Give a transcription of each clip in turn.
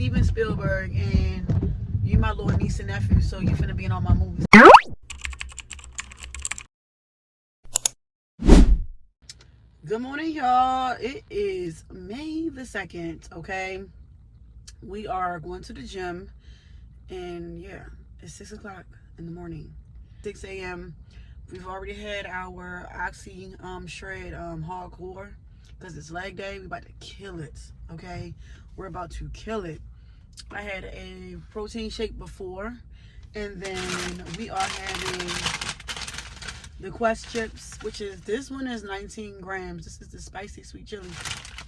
Steven Spielberg, and you my little niece and nephew, so you finna be in all my movies. Good morning, y'all. It is May the 2nd, okay? We are going to the gym, and yeah, it's 6 o'clock in the morning. 6 a.m. We've already had our oxy shred hardcore because it's leg day. We about to kill it, okay? We're about to kill it. I had a protein shake before, and then we are having the Quest chips, which is, this one is 19 grams. This is the spicy sweet chili.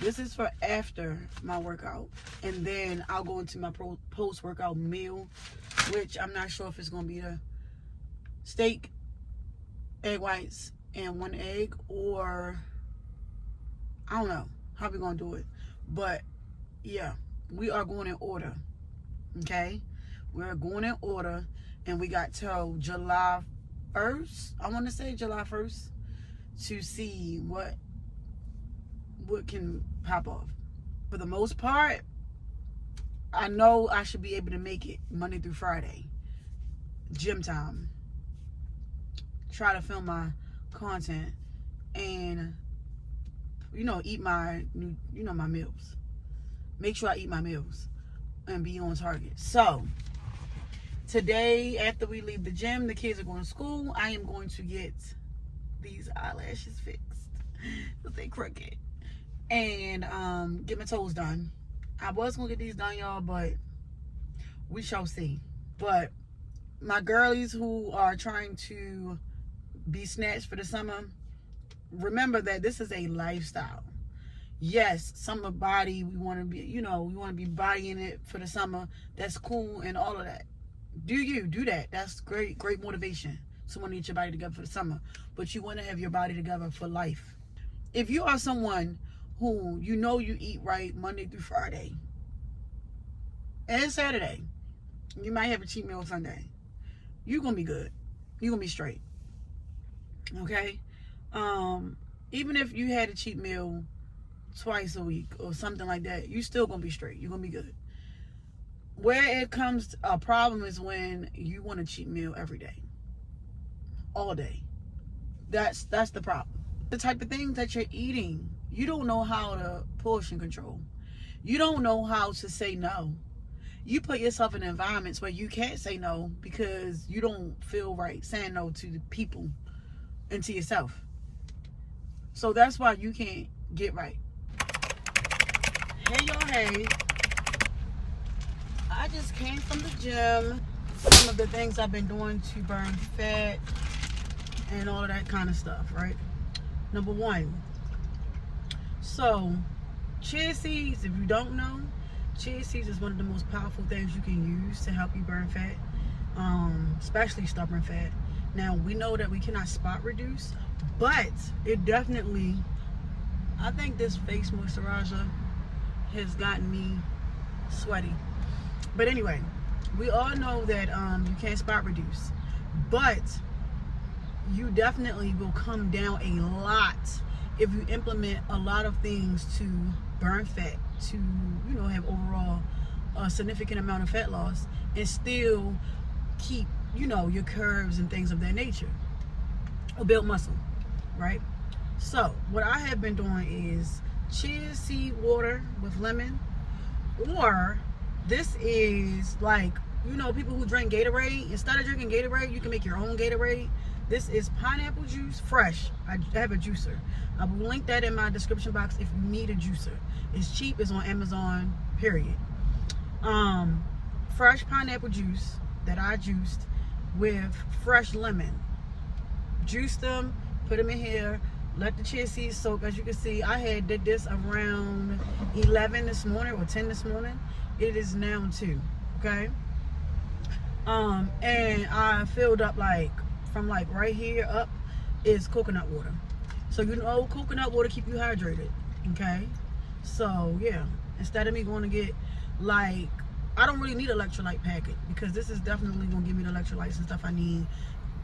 This is for after my workout, and then I'll go into my post-workout meal, which I'm not sure if it's gonna be the steak, egg whites, and 1 egg, or I don't know how we're gonna do it. But yeah, we are going in order, okay? We're going in order, and we got till July 1st, I want to say July 1st, to see what can pop off. For the most part, I know I should be able to make it Monday through Friday, gym time. Try to film my content and, eat my meals. Make sure I eat my meals and be on target. So today, after we leave the gym, the kids are going to school. I am going to get these eyelashes fixed because they crooked, and get my toes done. I was going to get these done, y'all, but we shall see. But my girlies who are trying to be snatched for the summer, remember that this is a lifestyle. Yes, summer body, we want to be, we want to be bodying it for the summer. That's cool and all of that. Do that. That's great motivation to want to get your body together for the summer. But you want to have your body together for life. If you are someone who you eat right Monday through Friday and Saturday, you might have a cheat meal Sunday, you're going to be good. You're going to be straight. Okay? Even if you had a cheat meal twice a week or something like that, you still going to be straight. You're going to be good. Where it comes to a problem is when you want a cheat meal every day, all day. That's the problem. The type of things that you're eating, you don't know how to portion control. You don't know how to say no. You put yourself in environments where you can't say no because you don't feel right saying no to the people and to yourself. So that's why you can't get right. Hey, y'all, hey. I just came from the gym. Some of the things I've been doing to burn fat and all of that kind of stuff, right? Number one, so chia seeds, if you don't know, chia seeds is one of the most powerful things you can use to help you burn fat, especially stubborn fat. Now, we know that we cannot spot reduce, but it definitely, I think this face moisturizer has gotten me sweaty. But anyway, we all know that you can't spot reduce, but you definitely will come down a lot if you implement a lot of things to burn fat, to have overall a significant amount of fat loss, and still keep your curves and things of that nature, or build muscle, right? So what I have been doing is chia seed water with lemon, or this is like, people who drink Gatorade. Instead of drinking Gatorade, you can make your own Gatorade. This is pineapple juice, fresh. I have a juicer. I will link that in my description box if you need a juicer. It's cheap. It's on Amazon, period. Fresh pineapple juice that I juiced with fresh lemon. Juice them, put them in here, let the chia seeds soak. As you can see, I did this around 11 this morning or 10 this morning. It is now 2, okay? And I filled up from right here up is coconut water. So coconut water keep you hydrated, okay? So yeah, instead of me going to get I don't really need an electrolyte packet because this is definitely gonna give me the electrolytes and stuff I need.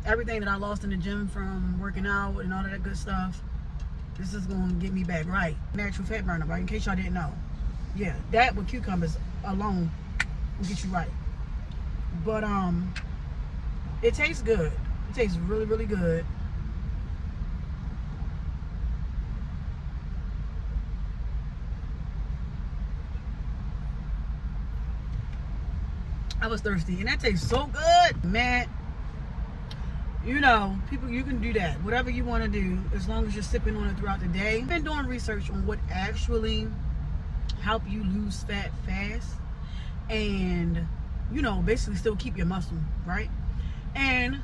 Everything that I lost in the gym from working out and all of that good stuff, this is gonna get me back right. Natural fat burner, right? In case y'all didn't know. Yeah, that with cucumbers alone will get you right. But it tastes good. It tastes really, really good. I was thirsty, and that tastes so good, man. You know, people, you can do that. Whatever you want to do, as long as you're sipping on it throughout the day. I've been doing research on what actually help you lose fat fast and, you know, basically still keep your muscle, right? And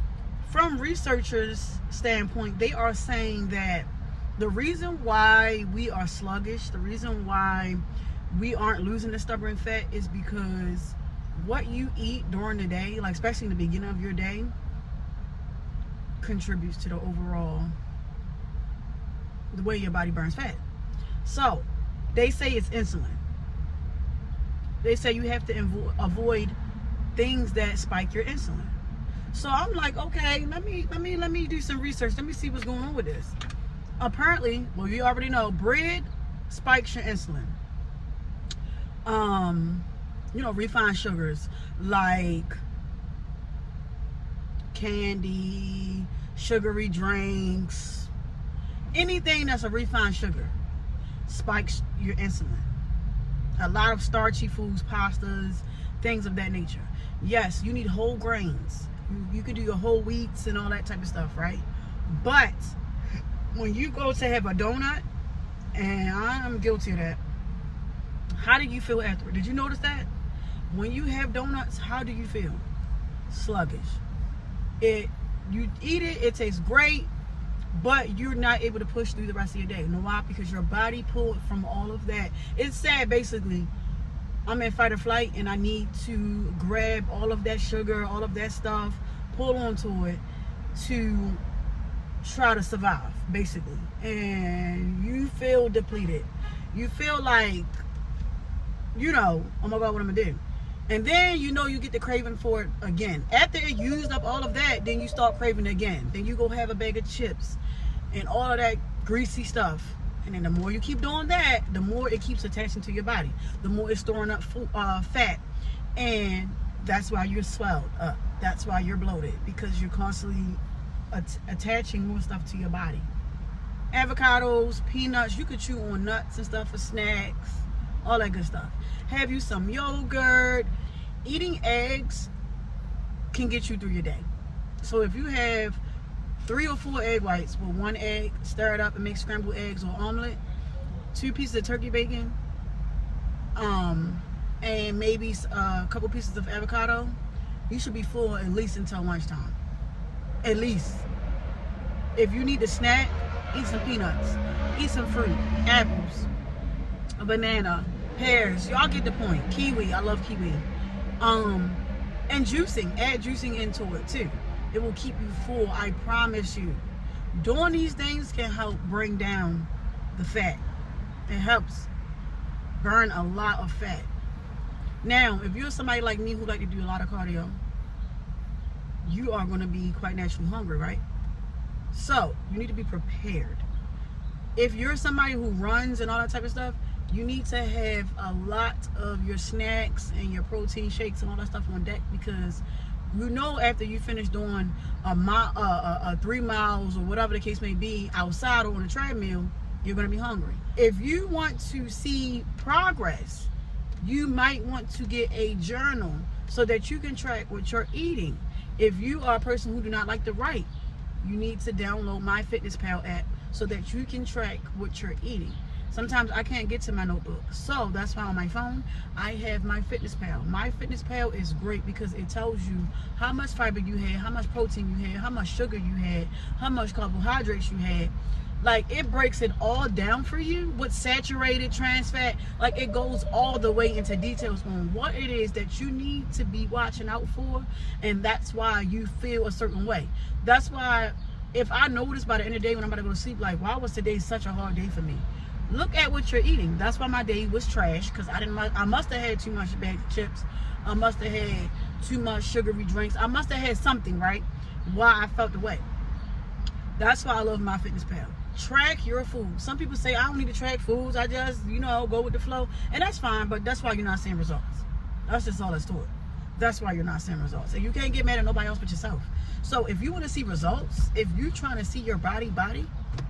from researchers' standpoint, they are saying that the reason why we are sluggish, the reason why we aren't losing the stubborn fat is because what you eat during the day, like especially in the beginning of your day, contributes to the overall, the way your body burns fat. So they say it's insulin. They say you have to avoid things that spike your insulin. So I'm like, okay, let me do some research. Let me see what's going on with this. Apparently, well, you already know, bread spikes your insulin. You know, refined sugars like candy, sugary drinks, anything that's a refined sugar spikes your insulin. A lot of starchy foods, pastas, things of that nature. Yes, you need whole grains. You can do your whole wheats and all that type of stuff, right? But when you go to have a donut, and I'm guilty of that, how do you feel after? Did you notice that? When you have donuts, how do you feel? Sluggish. You eat it, it tastes great, but you're not able to push through the rest of your day. You know why? Because your body pulled from all of that. It's sad, basically. I'm in fight or flight, and I need to grab all of that sugar, all of that stuff, pull onto it to try to survive, basically. And you feel depleted. You feel like, you know, oh my God, what I'm gonna do? And then, you know, you get the craving for it again. After it used up all of that, then you start craving it again. Then you go have a bag of chips and all of that greasy stuff. And then the more you keep doing that, the more it keeps attaching to your body. The more it's storing up fat. And that's why you're swelled up. That's why you're bloated. Because you're constantly attaching more stuff to your body. Avocados, peanuts, you could chew on nuts and stuff for snacks. All that good stuff. Have you some yogurt. Eating eggs can get you through your day. So if you have 3 or 4 egg whites with 1 egg, stir it up and make scrambled eggs or omelet, 2 pieces of turkey bacon, and maybe a couple pieces of avocado, you should be full at least until lunchtime. At least. If you need to snack, eat some peanuts, eat some fruit, apples, a banana, pears. Y'all get the point. Kiwi, I love kiwi. And juicing, add juicing into it too. It will keep you full, I promise you. Doing these things can help bring down the fat. It helps burn a lot of fat. Now, if you're somebody like me who like to do a lot of cardio, you are going to be quite naturally hungry, right? So, you need to be prepared. If you're somebody who runs and all that type of stuff, you need to have a lot of your snacks and your protein shakes and all that stuff on deck, because you know after you finish doing a 3 miles or whatever the case may be outside or on a treadmill, you're going to be hungry. If you want to see progress, you might want to get a journal so that you can track what you're eating. If you are a person who do not like to write, you need to download MyFitnessPal app so that you can track what you're eating. Sometimes I can't get to my notebook, so that's why on my phone I have MyFitnessPal. MyFitnessPal is great because it tells you how much fiber you had, how much protein you had, how much sugar you had, how much carbohydrates you had. Like, it breaks it all down for you with saturated, trans fat. Like, it goes all the way into details on what it is that you need to be watching out for, and that's why you feel a certain way. That's why if I notice by the end of the day when I'm about to go to sleep, like, why was today such a hard day for me? Look at what you're eating. That's why my day was trash, because I must have had too much bag of chips. I must have had too much sugary drinks. I must have had something, right? Why I felt the way. That's why I love MyFitnessPal. Track your food. Some people say I don't need to track foods. I just, go with the flow. And that's fine, but that's why you're not seeing results. That's just all that's to it. That's why you're not seeing results. And you can't get mad at nobody else but yourself. So if you want to see results, if you're trying to see your body,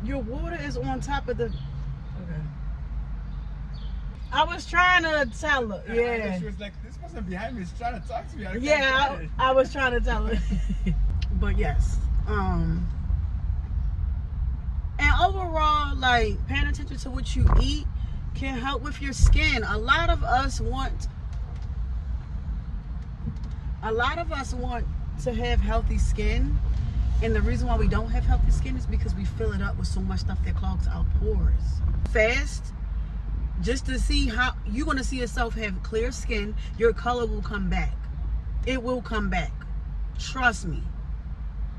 your water is on top of the... Okay. I was trying to tell her. Yeah. She was like, this person behind me is trying to talk to me. I was trying to tell her. But yes. And overall, like, paying attention to what you eat can help with your skin. A lot of us want to have healthy skin, and the reason why we don't have healthy skin is because we fill it up with so much stuff that clogs our pores. Fast, just to see how you're going to see yourself have clear skin. Your color will come back. It will come back. Trust me.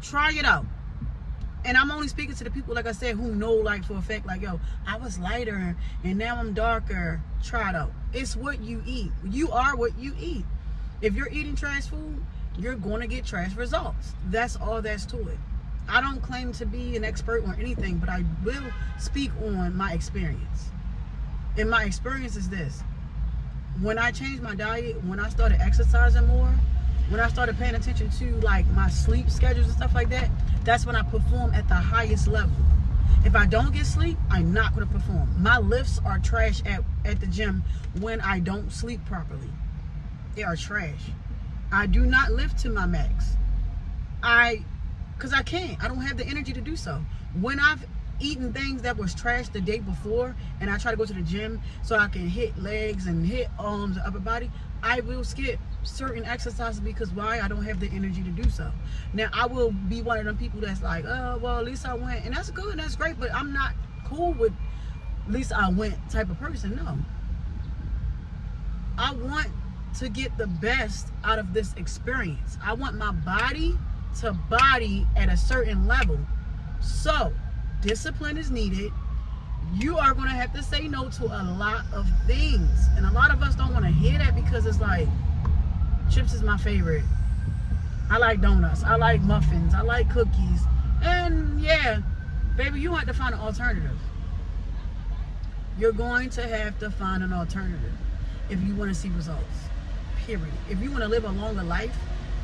Try it out. And I'm only speaking to the people, like I said, who know, like, for a fact, like, yo, I was lighter and now I'm darker. Try it out. It's what you eat. You are what you eat. If you're eating trash food, you're going to get trash results. That's all that's to it. I don't claim to be an expert on anything, but I will speak on my experience. And my experience is this. When I changed my diet, when I started exercising more, when I started paying attention to, like, my sleep schedules and stuff like that, that's when I perform at the highest level. If I don't get sleep, I'm not going to perform. My lifts are trash at the gym when I don't sleep properly. They are trash. I do not lift to my max. Because I can't. I don't have the energy to do so. When I've eaten things that was trash the day before and I try to go to the gym so I can hit legs and hit arms and upper body, I will skip certain exercises because why? I don't have the energy to do so. Now, I will be one of them people that's like, oh, well, at least I went. And that's good, that's great, but I'm not cool with at least I went type of person. No. I want to get the best out of this experience. I want my body to body at a certain level. So, discipline is needed. You are going to have to say no to a lot of things. And a lot of us don't want to hear that because it's like, chips is my favorite. I like donuts. I like muffins. I like cookies. And yeah, baby, you have to find an alternative. You're going to have to find an alternative if you want to see results. Period. If you want to live a longer life,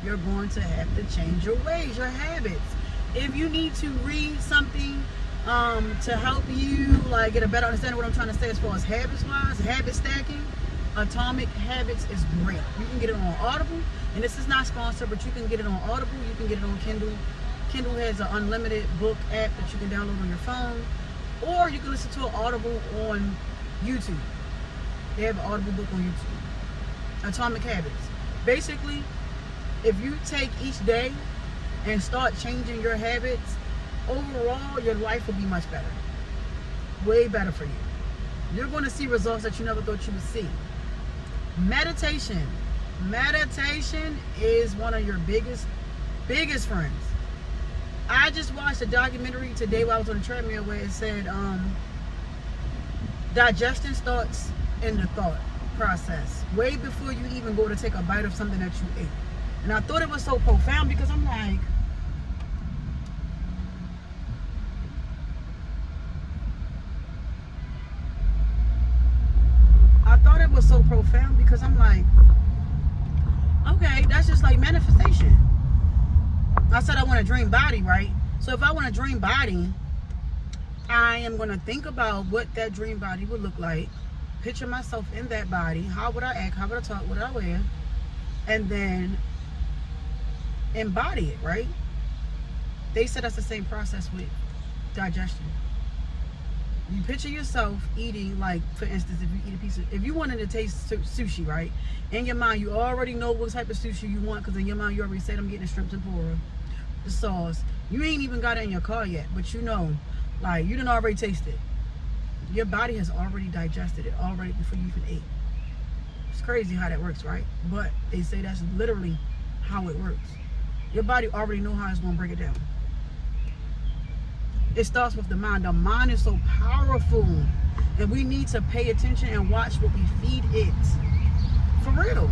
you're going to have to change your ways, your habits. If you need to read something to help you like get a better understanding of what I'm trying to say as far as habits-wise, habit stacking, Atomic Habits is great. You can get it on Audible, and this is not sponsored, but you can get it on Audible. You can get it on Kindle. Kindle has an unlimited book app that you can download on your phone, or you can listen to an Audible on YouTube. They have an Audible book on YouTube. Atomic Habits. Basically, if you take each day and start changing your habits, overall, your life will be much better. Way better for you. You're going to see results that you never thought you would see. Meditation. Meditation is one of your biggest friends. I just watched a documentary today while I was on the treadmill where it said digestion starts in the thought process way before you even go to take a bite of something that you ate. And I thought it was so profound because I'm like, okay, that's just like manifestation. I said I want a dream body, right? So if I want a dream body, I am going to think about what that dream body would look like, picture myself in that body, how would I act, how would I talk, what would I wear, and then embody it, right? They said that's the same process with digestion. You picture yourself eating, like, for instance, if you eat a piece of, if you wanted to taste sushi, right? In your mind, you already know what type of sushi you want because in your mind, you already said, I'm getting a shrimp tempura, the sauce. You ain't even got it in your car yet, but you know, like, you didn't already taste it. Your body has already digested it already before you even ate. It's crazy how that works, right? But they say that's literally how it works. Your body already know how it's going to break it down. It starts with the mind. The mind is so powerful. And we need to pay attention and watch what we feed it. For real.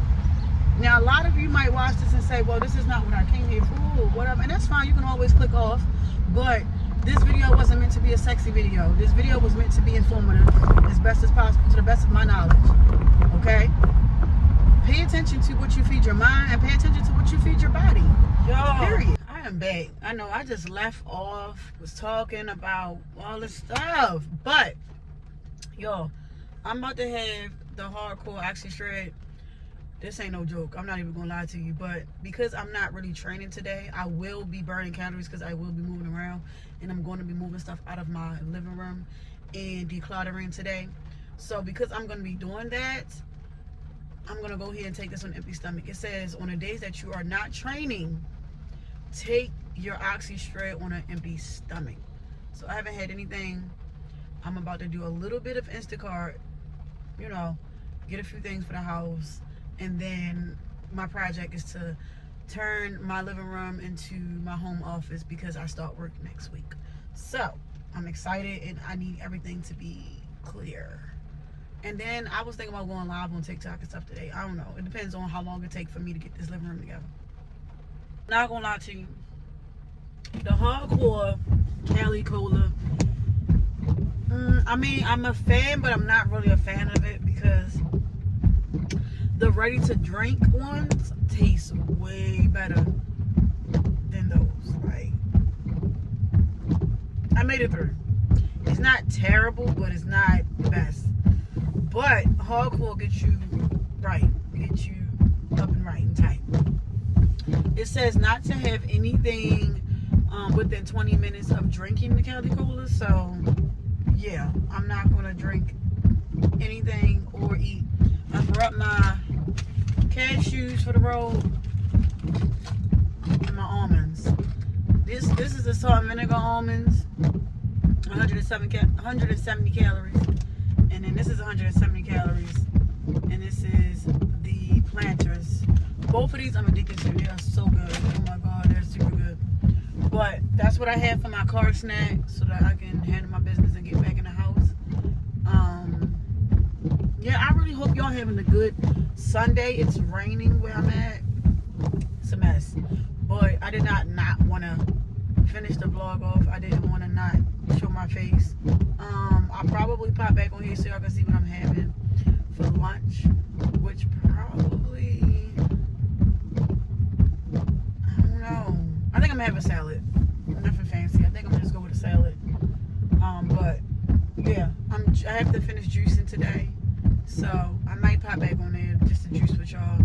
Now, a lot of you might watch this and say, well, this is not what I came here for or whatever. And that's fine. You can always click off. But this video wasn't meant to be a sexy video. This video was meant to be informative as best as possible, to the best of my knowledge. Okay? pay attention to what you feed your mind and pay attention to what you feed your body. Period. I am back. I know I just left off, was talking about all this stuff. But, yo, I'm about to have the hardcore oxy shred. This ain't no joke. I'm not even going to lie to you. But because I'm not really training today, I will be burning calories because I will be moving around. And I'm going to be moving stuff out of my living room and decluttering today. So because I'm going to be doing that, I'm going to go ahead and take this on an empty stomach. It says on the days that you are not training, take your oxy shred on an empty stomach. So I haven't had anything. I'm about to do a little bit of Instacart, you know, get a few things for the house. And then my project is to turn my living room into my home office because I start work next week. So I'm excited and I need everything to be clear. And then I was thinking about going live on TikTok and stuff today. I don't know. It depends on how long it takes for me to get this living room together. Not gonna lie to you. The hardcore Cali Cola. I mean, I'm a fan, but I'm not really a fan of it because the ready to drink ones taste way better than those. Like, I made it through. It's not terrible, but it's not the best. But hardcore gets you right, gets you up and right and tight. It says not to have anything within 20 minutes of drinking the Cali Cola. So yeah, I'm not gonna drink anything or eat. I brought my cashews for the road and my almonds. This is the salt and vinegar almonds, 170 calories, and then this is 170 calories, and this is the planters. Both of these I'm addicted to. They are so good. Oh my god, they're super good. But that's what I have for my car snack so that I can handle my business and get back in the house. Yeah, I really hope y'all having a good Sunday. It's raining where I'm at. It's a mess. But I did not want to finish the vlog off. I didn't want to not show my face. I'll probably pop back on here so y'all can see what I'm having for lunch. Which probably, I don't know. I think I'm going to have a salad. Nothing fancy. I think I'm going to just go with a salad. But yeah, I have to finish juicing today. So I might pop back on there just to juice with y'all,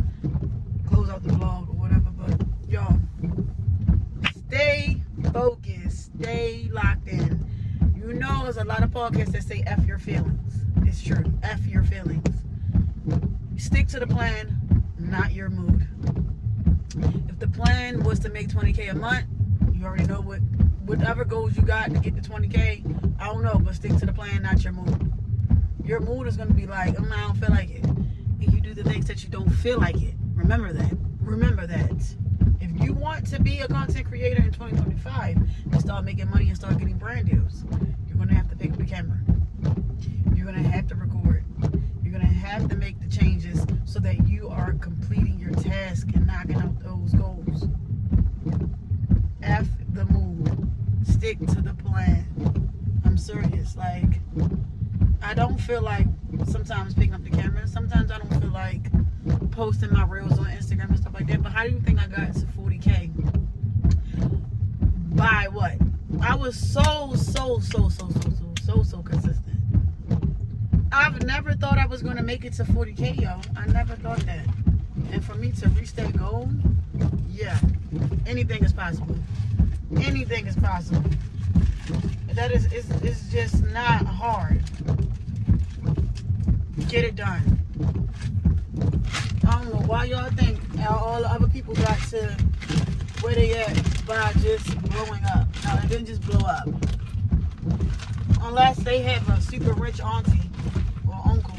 close out the vlog or whatever. But y'all, stay focused, stay locked in. You know, there's a lot of podcasts that say F your feelings. It's true. F your feelings. Stick to the plan, not your mood. If the plan was to make 20K a month, you already know whatever goals you got to get to 20K. I don't know, but stick to the plan, not your mood. Your mood is going to be like, I don't feel like it. And you do the things that you don't feel like it. Remember that. Remember that. If you want to be a content creator in 2025 and start making money and start getting brand deals, you're going to have to pick up the camera. You're going to have to record. You're going to have to make the changes so that you are completing your task and knocking out those goals. F the mood. Stick to the plan. I'm serious. Like, I don't feel like sometimes picking up the camera. Sometimes I don't feel like posting my reels on Instagram and stuff like that. But how do you think I got to 40K? By what? I was so consistent. I've never thought I was going to make it to 40K, yo. I never thought that. And for me to reach that goal, yeah, anything is possible. Anything is possible. That is, it's just not hard. Get it done. I don't know why y'all think all the other people got to where they at by just blowing up. No, it didn't just blow up. Unless they have a super rich auntie or uncle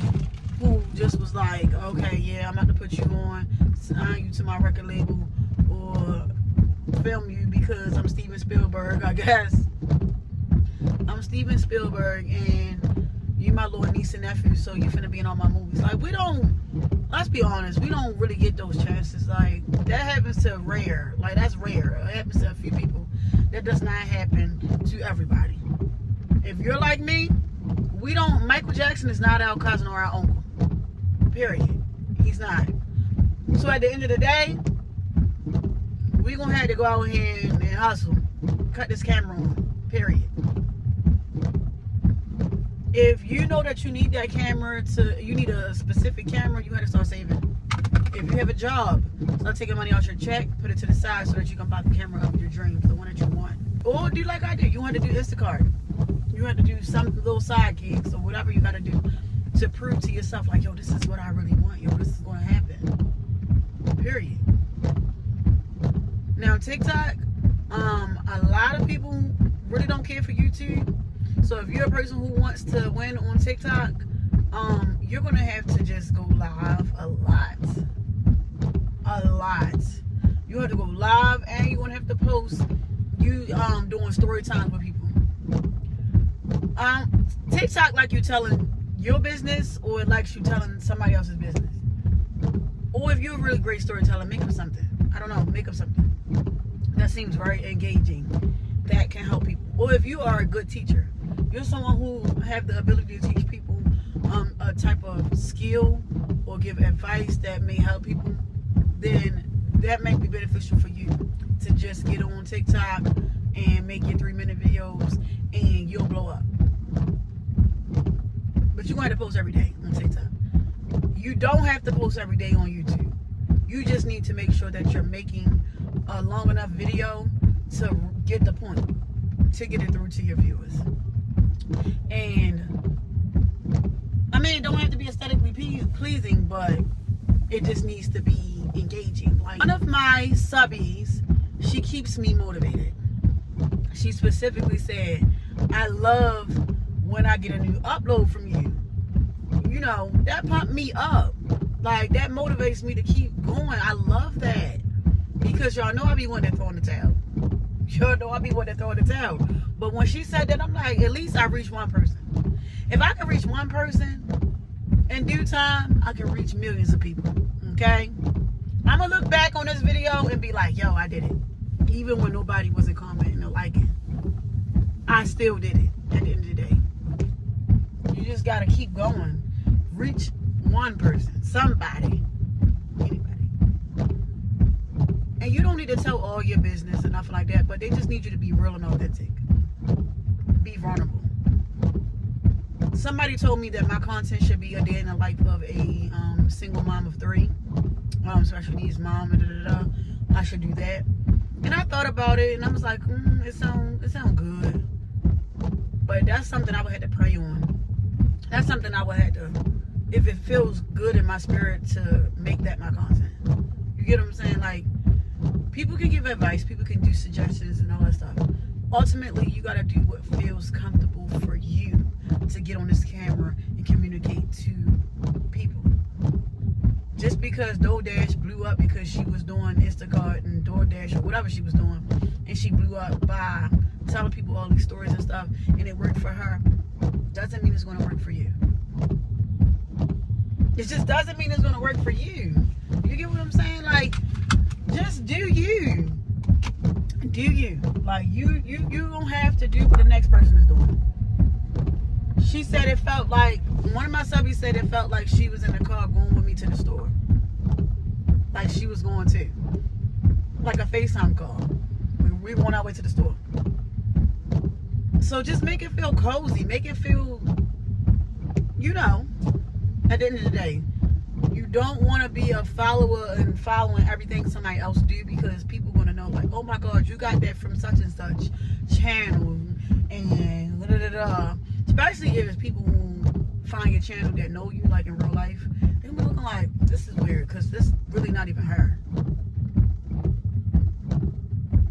who just was like, okay, yeah, I'm about to put you on, sign you to my record label, or film you because I'm Steven Spielberg, I guess. I'm Steven Spielberg and you my little niece and nephew, so you finna be in all my movies. Like, let's be honest, we don't really get those chances. Like, that happens to rare. Like, that's rare. It happens to a few people. That does not happen to everybody. If you're like me, Michael Jackson is not our cousin or our uncle. Period. He's not. So at the end of the day, we're going to have to go out here and hustle. Cut this camera on. Period. If you know that you need that camera you need a specific camera, you got to start saving. If you have a job, start taking money out your check, put it to the side so that you can buy the camera of your dreams, the one that you want. Or do like I did. You want to do Instacart. You have to do some little side gigs or whatever you got to do to prove to yourself, like, yo, this is what I really want. Yo, this is going to happen. Period. Now, TikTok, a lot of people really don't care for YouTube. So if you're a person who wants to win on TikTok, you're going to have to just go live a lot. You have to go live, and you're going to have to post you doing story times with people. TikTok like you telling your business, or it likes you telling somebody else's business. Or if you're a really great storyteller, make up something. I don't know, make up something that seems very engaging, that can help people. Or if you are a good teacher, you're someone who have the ability to teach people a type of skill or give advice that may help people, then that may be beneficial for you to just get on TikTok and make your 3-minute videos, and you'll blow up. But you're going to have to post every day on TikTok. You don't have to post every day on YouTube. You just need to make sure that you're making a long enough video to get the point, to get it through to your viewers. And I mean, it don't have to be aesthetically pleasing, but it just needs to be engaging. Like, one of my subbies, she keeps me motivated. She specifically said, I love when I get a new upload from you. You know, that pumped me up. Like, that motivates me to keep going. I love that. Because y'all know I be wanting to throw in the towel. Y'all know I be wanting to throw in the towel. But when she said that, I'm like, at least I reached one person. If I can reach one person in due time, I can reach millions of people. Okay? I'm going to look back on this video and be like, yo, I did it. Even when nobody wasn't commenting or liking. I still did it at the end of the day. You just got to keep going. Reach one person, somebody, anybody. And you don't need to tell all your business and nothing like that, but they just need you to be real and authentic. Be vulnerable. Somebody told me that my content should be a day in the life of a single mom of 3, special needs mom, and I should do that. And I thought about it, and I was like, it sound good. But that's something I would have to pray on. That's something I would have to, if it feels good in my spirit, to make that my content. You get what I'm saying? Like, people can give advice, people can do suggestions and all that stuff. Ultimately, you got to do what feels comfortable for you to get on this camera and communicate to people. Just because DoorDash blew up because she was doing Instacart and DoorDash or whatever she was doing, and she blew up by telling people all these stories and stuff, and it worked for her, doesn't mean it's going to work for you. It just doesn't mean it's going to work for you. You get what I'm saying? Like, just do you. Do you. Like, you don't have to do what the next person is doing. She said it felt like, one of my subbies said it felt like she was in the car going with me to the store. Like she was going to. Like a FaceTime call. We were on our way to the store. So just make it feel cozy. Make it feel, you know, at the end of the day, you don't want to be a follower and following everything somebody else do, because people want to know, like, oh my God, you got that from such and such channel, and da-da-da-da. Especially if it's people who find your channel that know you, like in real life, they'll be looking like, this is weird, because this really not even her.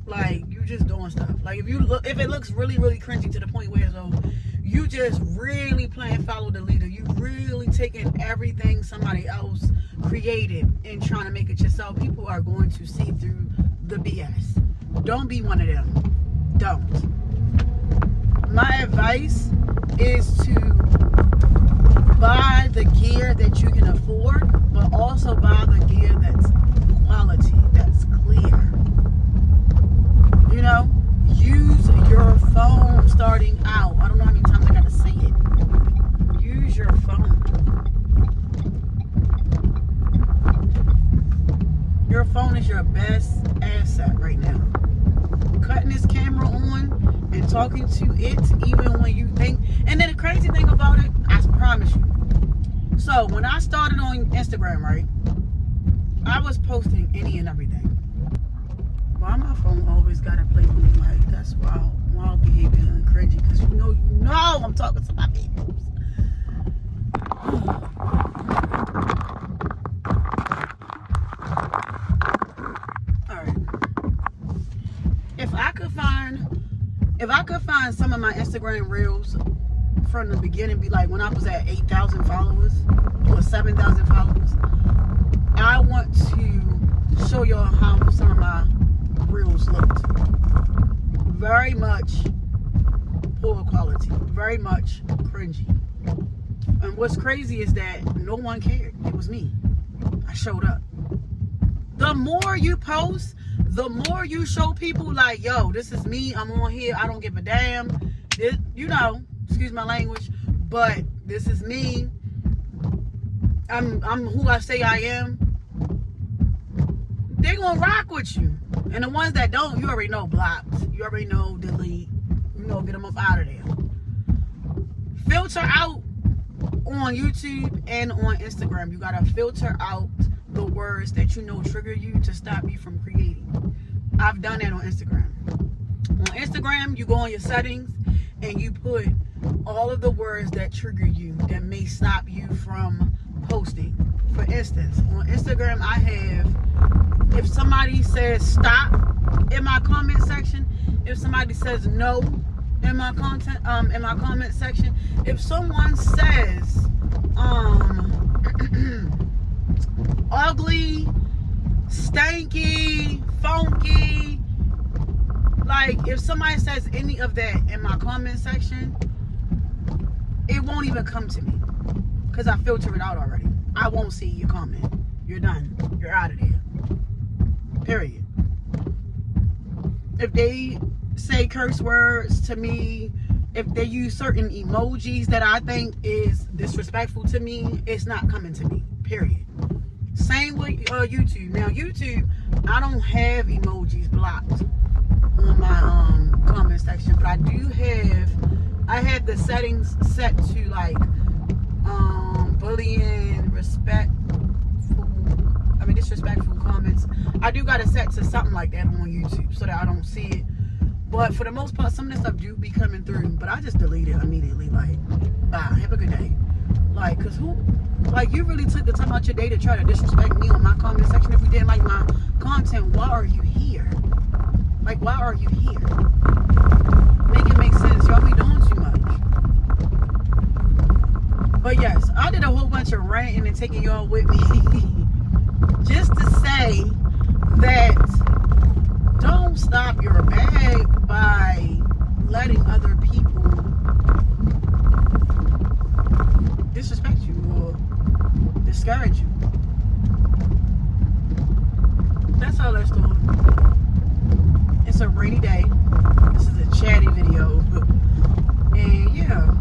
Like, you just doing stuff. Like, if it looks really, really cringy to the point where so you just really playing follow the leader, you really taking everything somebody else created and trying to make it yourself, people are going to see through the BS. Don't be one of them. Don't. My advice is to buy the gear that you can afford, but also buy the gear that's quality, that's clear. You know, use your phone starting out. I don't know how many times I gotta say it. Use your phone. Your phone is your best asset right now. Cutting this camera on and talking to it even when you think. And then the crazy thing about it, I promise you. So when I started on Instagram, right, I was posting any and everything. Why my phone always gotta play with me? Like, that's wild behavior and cringy, because you know I'm talking to my babies. Alright. If I could find some of my Instagram reels from the beginning, be like when I was at 8,000 followers or 7,000 followers, I want to show y'all how some of my reels looked. Very much poor quality, very much cringy. And what's crazy is that no one cared. It was me. I showed up. The more you post, the more you show people like, yo, this is me. I'm on here. I don't give a damn. This, excuse my language, but this is me. I'm who I say I am. They're gonna rock with you. And the ones that don't, you already know, blocked. You already know, delete. Get them up out of there. Filter out on YouTube and on Instagram. You gotta filter out the words that you know trigger you to stop you from creating. I've done that on Instagram. On Instagram, you go on your settings and you put all of the words that trigger you, that may stop you from posting. For instance, on Instagram, I have, if somebody says stop in my comment section, if somebody says no in my comment section, if someone says ugly, stanky, funky, like if somebody says any of that in my comment section, it won't even come to me because I filter it out already. I won't see your comment. You're done. You're out of there. Period. If they say curse words to me, if they use certain emojis that I think is disrespectful to me, it's not coming to me. Period. Same with YouTube. Now YouTube, I don't have emojis blocked on my comment section, but I have the settings set to like bullying, disrespectful comments. I do got it set to something like that on YouTube so that I don't see it. But for the most part, some of this stuff do be coming through, but I just delete it immediately. Like, bye, have a good day. Like, cause you really took the time out your day to try to disrespect me on my comment section. If you didn't like my content, why are you here? Like, why are you here? Make it make sense. Y'all be doing too much. But yes, I did a whole bunch of ranting and taking y'all with me just to say that don't stop your bag by letting other people disrespect you or discourage you. That's all that's doing. It's a rainy day. This is a chatty video. And yeah.